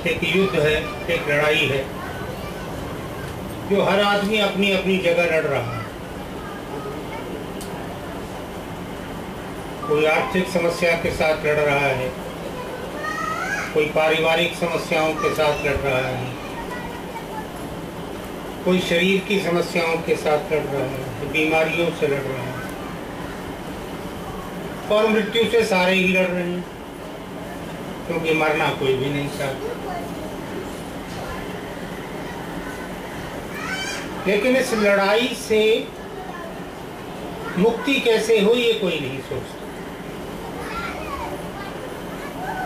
एक युद्ध है, एक लड़ाई है जो हर आदमी अपनी अपनी जगह लड़ रहा है। कोई आर्थिक समस्या के साथ लड़ रहा है, कोई पारिवारिक समस्याओं के साथ लड़ रहा है, कोई शरीर की समस्याओं के साथ लड़ रहा है, बीमारियों से लड़ रहा है, और मृत्यु से सारे ही लड़ रहे हैं, क्योंकि मरना कोई भी नहीं चाहता। लेकिन इस लड़ाई से मुक्ति कैसे हो ये कोई नहीं सोचता।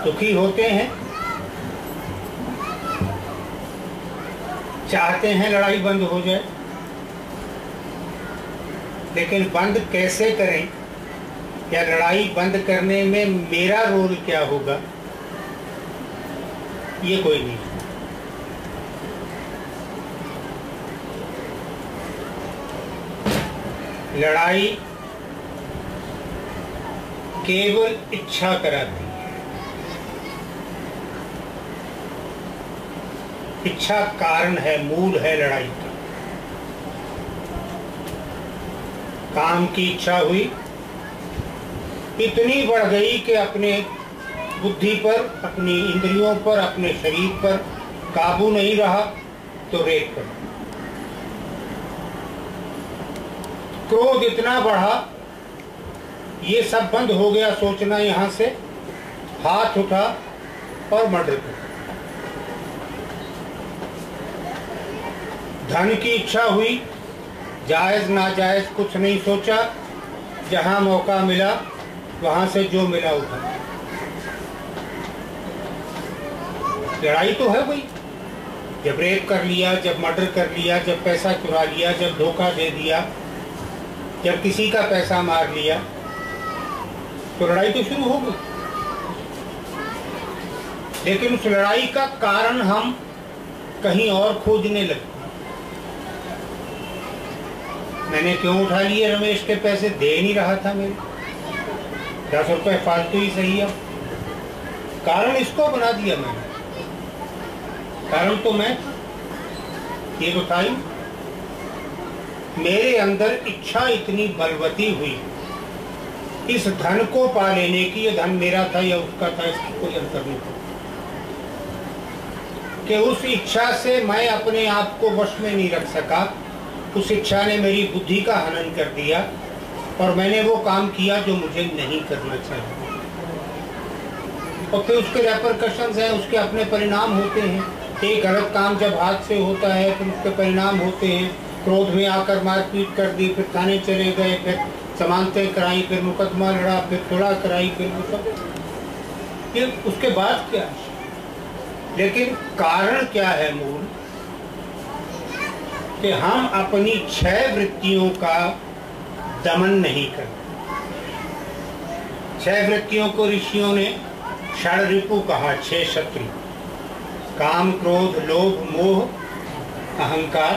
दुखी होते हैं, चाहते हैं लड़ाई बंद हो जाए, लेकिन बंद कैसे करें या लड़ाई बंद करने में मेरा रोल क्या होगा ये कोई नहीं। लड़ाई केवल इच्छा कराती है। इच्छा कारण है, मूल है लड़ाई का। काम की इच्छा हुई, इतनी बढ़ गई कि अपने बुद्धि पर, अपनी इंद्रियों पर, अपने शरीर पर काबू नहीं रहा तो रेप कर। क्रोध इतना बढ़ा, ये सब बंद हो गया सोचना, यहां से हाथ उठा और मर्डर कर। धन की इच्छा हुई, जायज नाजायज कुछ नहीं सोचा, जहां मौका मिला वहां से जो मिला उठा। लड़ाई तो है वही, जब रेप कर लिया, जब मर्डर कर लिया, जब पैसा चुरा लिया, जब धोखा दे दिया, जब किसी का पैसा मार लिया, तो लड़ाई तो शुरू हो गई। लेकिन उस लड़ाई का कारण हम कहीं और खोजने लगे। मैंने क्यों उठा लिए रमेश के पैसे, दे नहीं रहा था मेरे 10 रुपए फालतू ही सही है। कारण इसको बना दिया मैंने, कारण तो मैं ये बताई। मेरे अंदर इच्छा इतनी बलवती हुई इस धन को पा लेने की, ये धन मेरा था या उसका था इसकी कोई अंतर नहीं था, कि उस इच्छा से मैं अपने आप को वश में नहीं रख सका। उस इच्छा ने मेरी बुद्धि का हनन कर दिया और मैंने वो काम किया जो मुझे नहीं करना चाहिए। और फिर उसके रेपरकशंस हैं, उसके अपने परिणाम होते हैं। एक गलत काम जब हाथ से होता है फिर उसके परिणाम होते हैं। क्रोध में आकर मारपीट कर दी, फिर थाने चले गए, फिर जमानतें कराई, फिर मुकदमा लड़ा, फिर सुलह कराई, फिर वो सब, ये उसके बाद क्या है। लेकिन कारण क्या है मूल, कि हम अपनी 6 वृत्तियों का दमन नहीं करते। 6 वृत्तियों को ऋषियों ने षड्रिपु कहा, 6 शत्रु, काम, क्रोध, लोभ, मोह, अहंकार।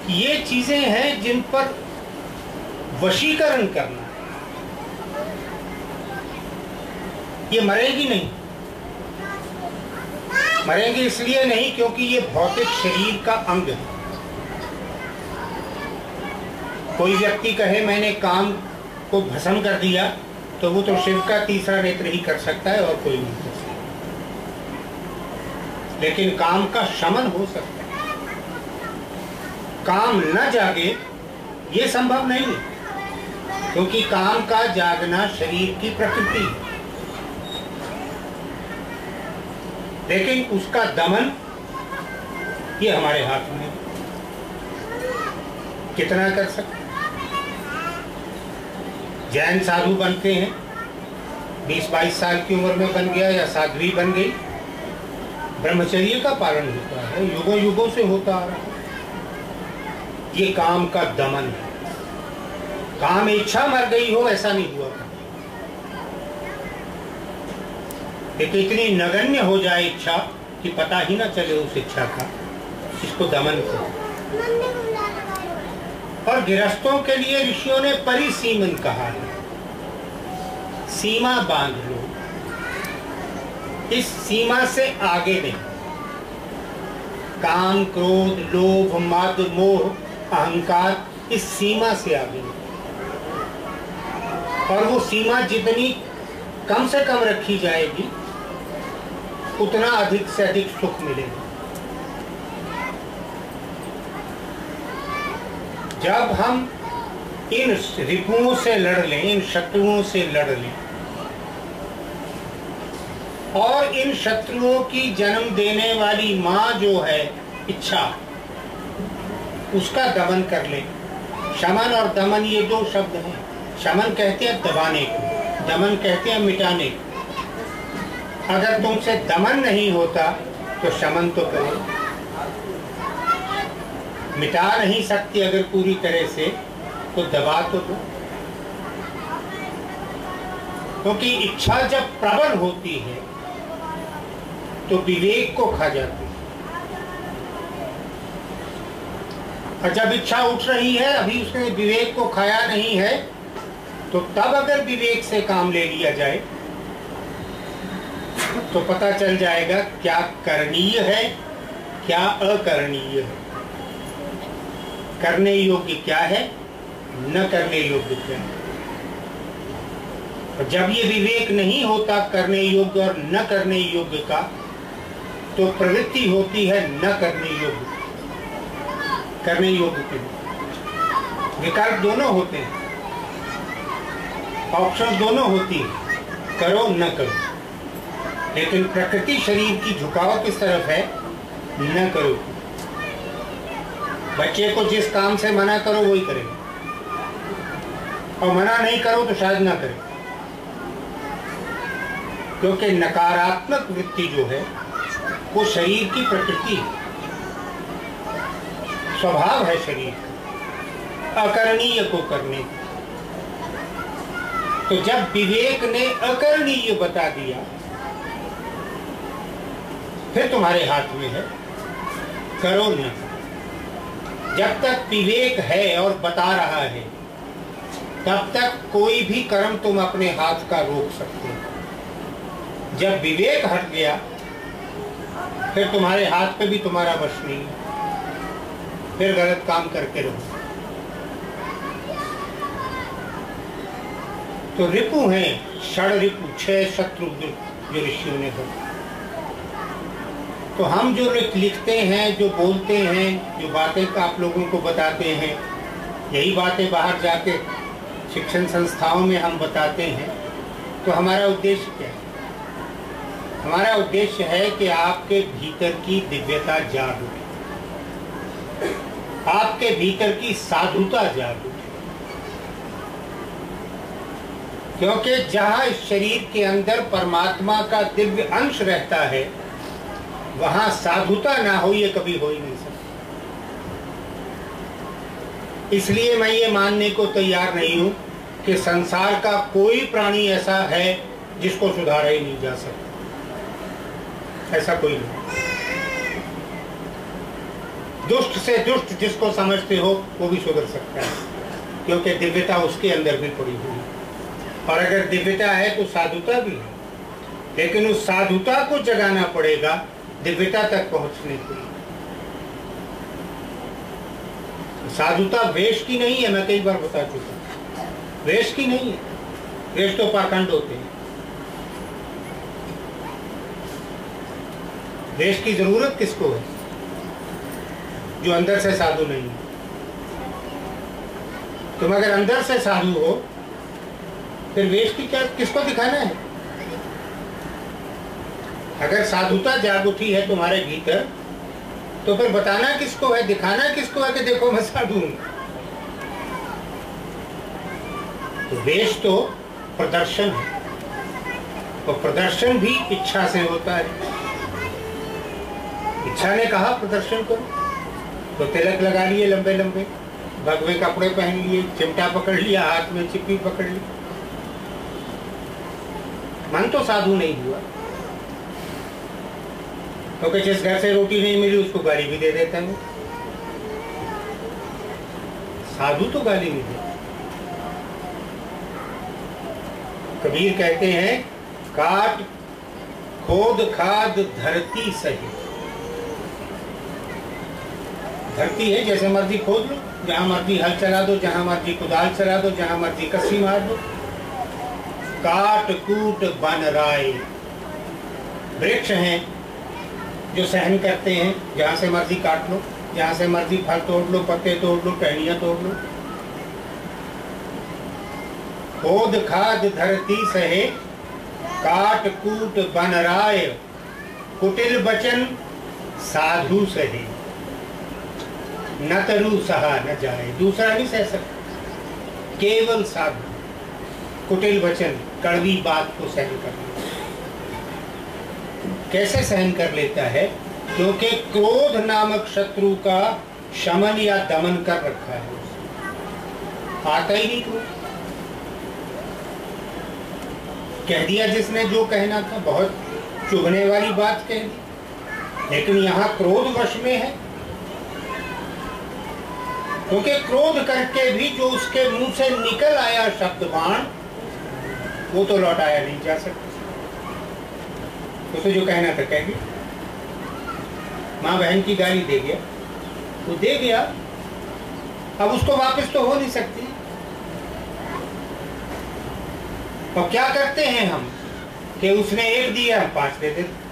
ये चीजें हैं जिन पर वशीकरण करना है। ये मरेगी नहीं, मरेंगे इसलिए नहीं क्योंकि ये भौतिक शरीर का अंग है। कोई व्यक्ति कहे मैंने काम को भस्म कर दिया, तो वो तो शिव का तीसरा नेत्र ही कर सकता है और कोई नहीं कर सकता। लेकिन काम का शमन हो सकता है, काम न जागे ये संभव नहीं है, क्योंकि काम का जागना शरीर की प्रकृति है। लेकिन उसका दमन ये हमारे हाथ में है। कितना कर सकते। जैन साधु बनते हैं, 20-22 साल की उम्र में बन गया या साध्वी बन गई, ब्रह्मचर्य का पालन होता है, युगों युगों से होता आ रहा है। ये काम का दमन है। काम इच्छा मर गई हो ऐसा नहीं हुआ था, लेकिन इतनी नगण्य हो जाए इच्छा कि पता ही ना चले उस इच्छा का, इसको दमन करो। और गृहस्थों के लिए ऋषियों ने परिसीमन कहा है, सीमा बांध लो। इस सीमा से आगे नहीं। काम, क्रोध, लोभ, मद, मोह, अहंकार, इस सीमा से आगे नहीं। और वो सीमा जितनी कम से कम रखी जाएगी उतना अधिक से अधिक सुख मिलेगा। जब हम इन रिपुओं से लड़ लें, इन शत्रुओं से लड़ लें और इन शत्रुओं की जन्म देने वाली माँ जो है इच्छा, उसका दमन कर लें। शमन और दमन ये दो शब्द हैं। शमन कहते हैं दबाने को, दमन कहते हैं मिटाने को। अगर तुमसे दमन नहीं होता तो शमन तो करो। मिटा नहीं सकती अगर पूरी तरह से तो दबा तो दो। क्योंकि इच्छा जब प्रबल होती है तो विवेक को खा जाती है। और जब इच्छा उठ रही है, अभी उसने विवेक को खाया नहीं है, तो तब अगर विवेक से काम ले लिया जाए तो पता चल जाएगा क्या करणीय है, क्या अकरणीय है, करने योग्य क्या है, न करने योग्य क्या है। और जब ये विवेक नहीं होता करने योग्य और न करने योग्य का, तो प्रवृत्ति होती है न करने योग्य। करने योग्य के विकल्प दोनों होते हैं, ऑप्शन दोनों होती है, करो न करो। लेकिन प्रकृति शरीर की झुकाव किस तरफ है, न करो। बच्चे को जिस काम से मना करो वही करेगा, और मना नहीं करो तो शायद ना करे। क्योंकि नकारात्मक वृत्ति जो है वो शरीर की प्रकृति है, स्वभाव है शरीर का, अकरणीय को करने। तो जब विवेक ने अकरणीय बता दिया, फिर तुम्हारे हाथ में है, करो न। जब तक विवेक है और बता रहा है, तब तक कोई भी कर्म तुम अपने हाथ का रोक सकते हो। जब विवेक हट गया, फिर तुम्हारे हाथ पे भी तुम्हारा वश नहीं है, फिर गलत काम करके रहो। तो रिपु हैं, षड रिपु, 6 शत्रु जो ऋषियों ने कहा। तो हम जो लिखते हैं, जो बोलते हैं, जो बातें आप लोगों को बताते हैं, यही बातें बाहर जाके शिक्षण संस्थाओं में हम बताते हैं। तो हमारा उद्देश्य क्या है? हमारा उद्देश्य है कि आपके भीतर की दिव्यता जाग उठे, आपके भीतर की साधुता जाग उठे। क्योंकि जहां इस शरीर के अंदर परमात्मा का दिव्य अंश रहता है, वहां साधुता ना हो, ये कभी हो ही नहीं सकता। इसलिए मैं ये मानने को तैयार नहीं हूं कि संसार का कोई प्राणी ऐसा है जिसको सुधारा ही नहीं जा सकता। ऐसा कोई नहीं। दुष्ट से दुष्ट जिसको समझते हो वो भी सुधर सकता है, क्योंकि दिव्यता उसके अंदर भी पड़ी हुई है। और अगर दिव्यता है तो साधुता भी है, लेकिन उस साधुता को जगाना पड़ेगा दिव्यता तक पहुंचने के लिए। साधुता वेश की नहीं है, मैं कई बार बता चुका। वेश की नहीं है, वेश तो पाखंड होते हैं। वेश की जरूरत किसको है? जो अंदर से साधु नहीं है। तुम अगर अंदर से साधु हो, फिर वेश की क्या, किसको दिखाना है? अगर साधुता जाग उठी है तुम्हारे भीतर, तो फिर बताना किसको है, दिखाना किसको है कि देखो मैं साधु हूं। तो वेश तो प्रदर्शन है, तो प्रदर्शन भी इच्छा से होता है। इच्छा ने कहा प्रदर्शन करो, तो तिलक लगा लिए लंबे लंबे, भगवे कपड़े पहन लिए, चिमटा पकड़ लिया, हाथ में चिप्पी पकड़ ली। मन तो साधु नहीं हुआ, क्योंकि जिस घर से रोटी नहीं मिली उसको गाली भी दे देता है। साधु तो गाली नहीं देता। कबीर कहते हैं, काट खोद खाद धरती सही। धरती है, जैसे मर्जी खोद लो, जहां मर्जी हल चला दो, जहां मर्जी कुदाल चला दो, जहां मर्जी कस्सी मार दो। काट कूट बन राय, वृक्ष हैं जो सहन करते हैं, जहां से मर्जी काट लो, जहां से मर्जी फल तोड़ लो, पत्ते तोड़ लो, टहनियां तोड़ लो। खोद खाद धरती सहे, काट कूट बन राय, कुटिल बचन साधु सहे, न तरु सहा न जाए। दूसरा नहीं सह सकता, केवल साधु कुटिल वचन, कड़वी बात को सहन कर लेता। कैसे सहन कर लेता है? क्योंकि क्रोध नामक शत्रु का शमन या दमन कर रखा है, आता ही नहीं क्रोध। कह दिया जिसने जो कहना था, बहुत चुभने वाली बात कह दी, लेकिन यहाँ क्रोध वश में है। क्योंकि क्रोध करके भी जो उसके मुंह से निकल आया शब्द बाण, वो तो लौटाया नहीं जा सकता। उसे जो कहना था कह दिया। माँ बहन की गाली दे गया, वो दे गया, अब उसको वापस तो हो नहीं सकती। और क्या करते हैं हम कि उसने एक दिया, हम 5 दे देते।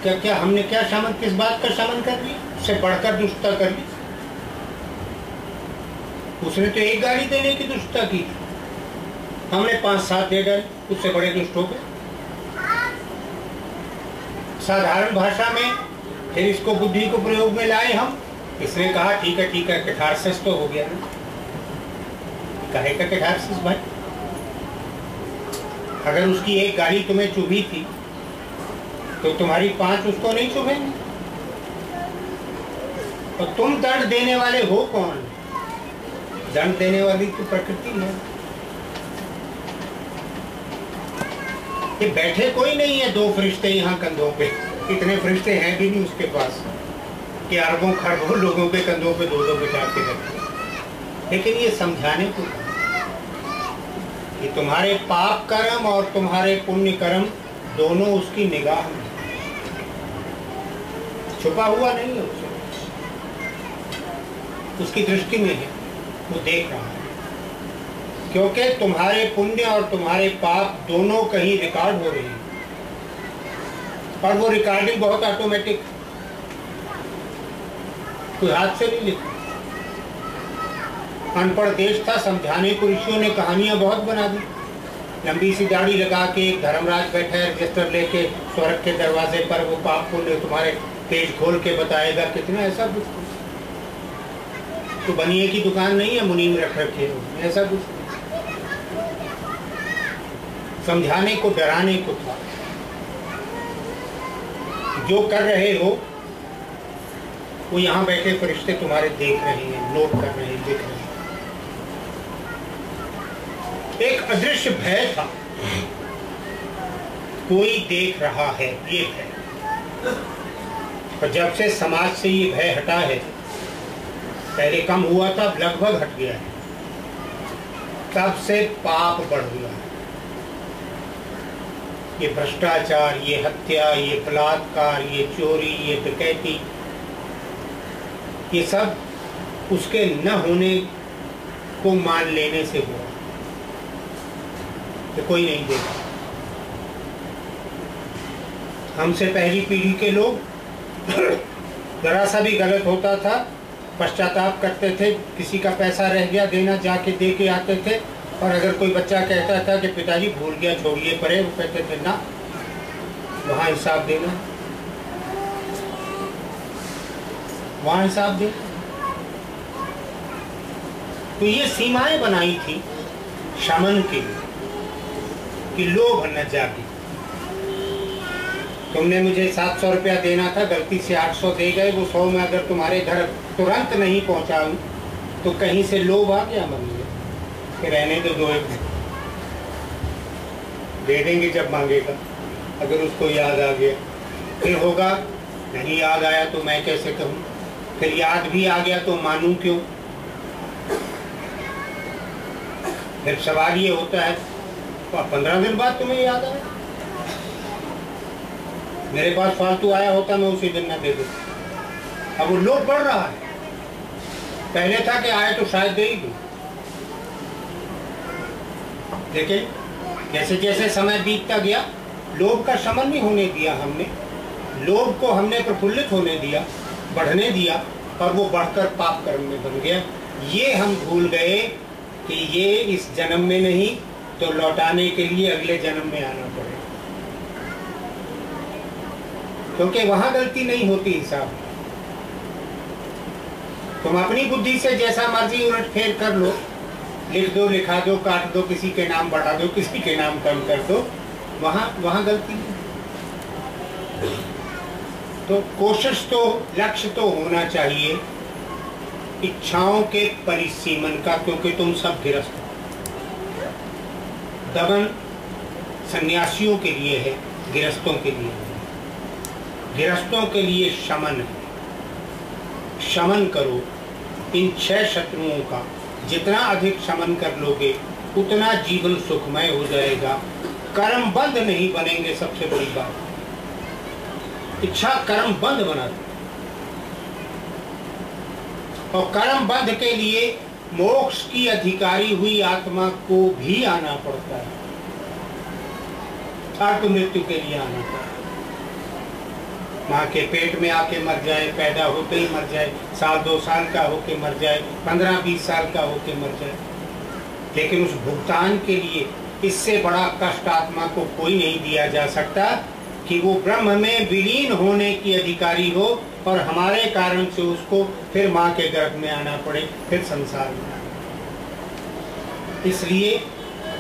क्या क्या हमने क्या शमन, किस बात का शमन कर ली? उससे बढ़कर दुष्टता कर ली। उसने तो एक गाली देने की दुष्टता की, हमने 5-7 दे डाली, उससे बड़े दुष्ट हो गए। साधारण भाषा में फिर इसको बुद्धि को प्रयोग में लाए हम। इसने कहा ठीक है कैथारसिस तो हो गया ना। कहे का कैथारसिस भाई? अगर उसकी एक गाली तुम्हें चुभी थी तो तुम्हारी 5 उसको नहीं चुभेंगे। और तुम दंड देने वाले हो कौन? दंड देने वाली तो प्रकृति है। ये बैठे कोई नहीं है 2 फरिश्ते यहाँ कंधों पे, इतने फरिश्ते हैं भी नहीं उसके पास कि अरबों खरबों लोगों के कंधों पे 2-2 बिठा के रखते। लेकिन ये समझाने को कि तुम्हारे पाप कर्म और तुम्हारे पुण्य कर्म दोनों उसकी निगाह में, छुपा हुआ नहीं है उसे, उसकी दृष्टि में है, वो देख रहा है। क्योंकि तुम्हारे पुण्य और तुम्हारे पाप दोनों कहीं रिकॉर्ड हो रहे हैं, और वो रिकॉर्डिंग बहुत ऑटोमेटिक, कोई हाथ से नहीं लिखा। अनपढ़ देश था, समझाने को ऋषियों ने कहानियां बहुत बना दी। लंबी सी दाढ़ी लगा के एक धर्मराज बैठा है रजिस्टर लेके स्वर्ग के दरवाजे पर, वो पाप पुण्य तुम्हारे पेज खोल के बताएगा कितना। ऐसा कुछ तो बनिए की दुकान नहीं है, मुनीम रख रखे हो, ऐसा कुछ समझाने को, डराने को था। जो कर रहे हो वो यहाँ बैठे फरिश्ते तुम्हारे देख रहे हैं, नोट कर रहे हैं, देख रहे हैं। एक अदृश्य भय था, कोई देख रहा है, ये भय। और जब से समाज से ये भय हटा है, पहले कम हुआ था, लगभग हट गया है, तब से पाप बढ़ गया है। ये भ्रष्टाचार, ये हत्या, ये बलात्कार, ये चोरी, ये डकैती, ये सब उसके न होने को मान लेने से हुआ कि कोई नहीं देखा। हमसे पहली पीढ़ी के लोग जरा सा भी गलत होता था पश्चाताप करते थे, किसी का पैसा रह गया देना, जाके दे के आते थे। और अगर कोई बच्चा कहता था कि पिताजी भूल गया छोड़िए परे, वो कहते थे ना, वहाँ हिसाब देना, वहाँ हिसाब दे। तो ये सीमाएं बनाई थी शमन के लिए कि लोभ न जागे। तुमने मुझे 700 रुपया देना था, गलती से 800 दे गए, वो 100 में अगर तुम्हारे घर तुरंत नहीं पहुंचाऊं तो कहीं से लोभ आ गया मन में, फिर रहने तो 2 एक दे देंगे जब मांगेगा। अगर उसको याद आ गया फिर होगा, नहीं याद आया तो मैं कैसे कहूँ, फिर याद भी आ गया तो मानूं क्यों। फिर सवाल ये होता है 15 दिन बाद तुम्हें याद आया, मेरे पास फालतू आया होता मैं उसी दिन ना दे देता। अब वो लोभ बढ़ रहा है, पहले था कि आए तो शायद दे ही दूं, लेकिन जैसे जैसे समय बीतता गया लोभ का शमन नहीं होने दिया हमने, लोभ को हमने प्रफुल्लित होने दिया, बढ़ने दिया, और वो बढ़कर पाप कर्म में बन गया। ये हम भूल गए कि ये इस जन्म में नहीं तो लौटाने के लिए अगले जन्म में आना पड़ेगा, क्योंकि वहां गलती नहीं होती हिसाब। तुम अपनी बुद्धि से जैसा मर्जी उलट फेर कर लो, लिख दो, लिखा दो, काट दो, किसी के नाम बढ़ा दो, किसी के नाम कम कर दो, वहां गलती नहीं। तो कोशिश तो, लक्ष्य तो होना चाहिए इच्छाओं के परिसीमन का, क्योंकि तुम सब गिरस्त हो। दमन सन्यासियों के लिए है, गिरस्तों के लिए है। गिरस्तों के लिए शमन है। शमन करो इन 6 शत्रुओं का, जितना अधिक शमन कर लोगे उतना जीवन सुखमय हो जाएगा। कर्मबंध नहीं बनेंगे, सबसे बड़ी बात। इच्छा कर्मबंध बना दो, और कर्मबंध के लिए मोक्ष की अधिकारी हुई आत्मा को भी आना पड़ता है, अर्थ मृत्यु के लिए आना पड़ता है। माँ के पेट में आके मर जाए, पैदा होते ही मर जाए, साल 2 साल का होके मर जाए, 15-20 साल का होके मर जाए, लेकिन उस भुगतान के लिए इससे बड़ा कष्ट आत्मा को कोई नहीं दिया जा सकता कि वो ब्रह्म में विलीन होने की अधिकारी हो और हमारे कारण से उसको फिर माँ के गर्भ में आना पड़े, फिर संसार में आना पड़े। इसलिए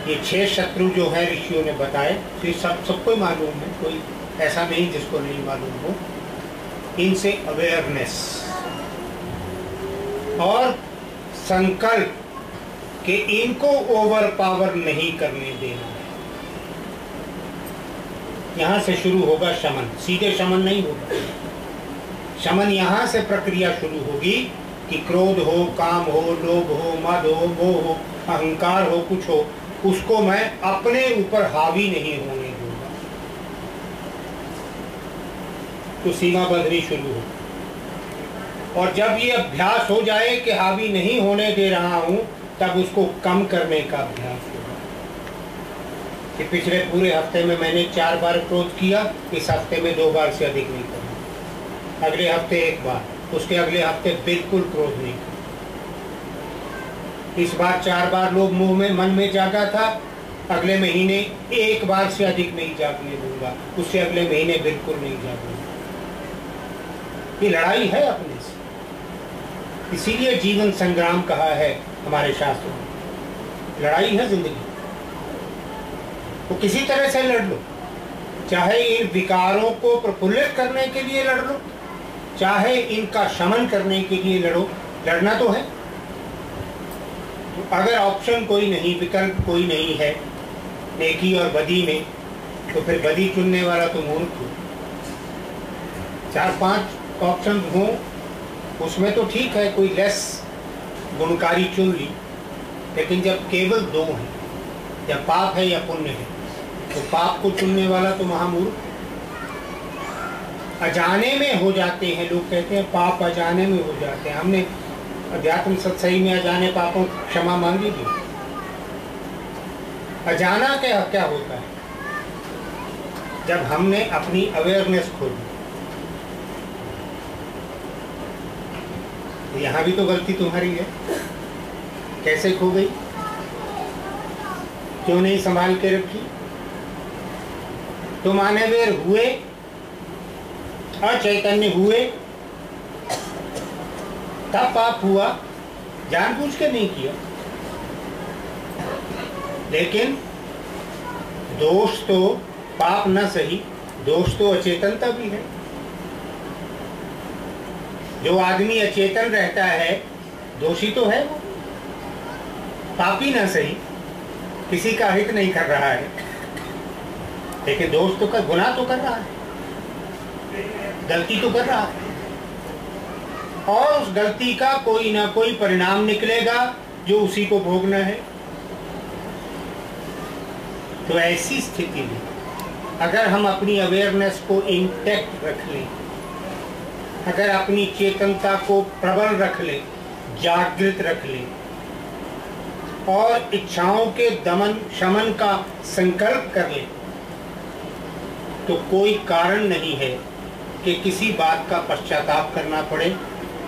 ये 6 शत्रु जो है ऋषियों ने बताए, तो सबको मालूम है, कोई ऐसा नहीं जिसको नहीं मालूम हो। इनसे अवेयरनेस और संकल्प कि इनको ओवर पावर नहीं करने देना है। यहां से शुरू होगा शमन, सीधे शमन नहीं होगा। शमन यहां से प्रक्रिया शुरू होगी कि क्रोध हो, काम हो, लोभ हो, मद हो, मोह हो, अहंकार हो, कुछ हो, उसको मैं अपने ऊपर हावी नहीं होने दूंगा। तो सीमा बंधनी शुरू हो, और जब ये अभ्यास हो जाए कि हावी नहीं होने दे रहा हूं, तब उसको कम करने का अभ्यास होगा। कि पिछले पूरे हफ्ते में मैंने 4 बार क्रोध किया, इस हफ्ते में 2 बार से अधिक नहीं करना, अगले हफ्ते 1 बार, उसके अगले हफ्ते बिल्कुल क्रोध नहीं करना। इस बार 4 बार लोभ मुंह में मन में जागा था, अगले महीने 1 बार से अधिक नहीं जागने दूंगा, उससे अगले महीने बिल्कुल नहीं जागूंगा। ये लड़ाई है अपने से, इसीलिए जीवन संग्राम कहा है हमारे शास्त्रों में। लड़ाई है जिंदगी, तो किसी तरह से लड़ लो, चाहे इन विकारों को प्रफुल्लित करने के लिए लड़ लो, चाहे इनका शमन करने के लिए लड़ो, लड़ना तो है। तो अगर ऑप्शन कोई नहीं, विकल्प कोई नहीं है नेकी और बदी में, तो फिर बदी चुनने वाला तो मूर्ख हो। 4-5 ऑप्शन हो, उसमें तो ठीक है, कोई लेस गुणकारी चुन ली, लेकिन जब केवल 2 हैं, या पाप है या पुण्य है, तो पाप को चुनने वाला तो महामूर्ख। अजाने में हो जाते हैं, लोग कहते हैं पाप अजाने में हो जाते हैं। हमने अध्यात्म सत्संग में अजाने पापों क्षमा मांगी थी। अजाना क्या होता है? जब हमने अपनी अवेयरनेस खो दी। यहाँ भी तो गलती तुम्हारी है, कैसे खो गई, क्यों नहीं संभाल के रखी? तुम अनअवेयर हुए, अचैतन्य हुए, तब पाप हुआ, जानबूझ के नहीं किया। लेकिन दोष तो पाप न सही, दोष तो अचेतनता भी है। जो आदमी अचेतन रहता है दोषी तो है वो, पापी ना सही, किसी का हित नहीं कर रहा है, लेकिन दोष तो कर, गुनाह तो कर रहा है, गलती तो कर रहा है, और उस गलती का कोई ना कोई परिणाम निकलेगा जो उसी को भोगना है। तो ऐसी स्थिति में अगर हम अपनी अवेयरनेस को इंटैक्ट रख लें, अगर अपनी चेतनता को प्रबल रख लें, जागृत रख लें और इच्छाओं के दमन शमन का संकल्प कर लें, तो कोई कारण नहीं है कि किसी बात का पश्चाताप करना पड़े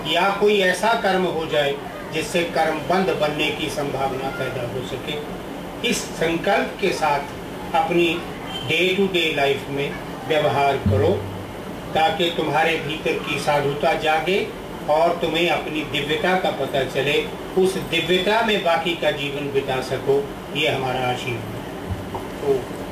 या कोई ऐसा कर्म हो जाए जिससे कर्म बंद बनने की संभावना पैदा हो सके। इस संकल्प के साथ अपनी डे टू डे लाइफ में व्यवहार करो ताकि तुम्हारे भीतर की साधुता जागे और तुम्हें अपनी दिव्यता का पता चले, उस दिव्यता में बाकी का जीवन बिता सको। ये हमारा आशीर्वाद है।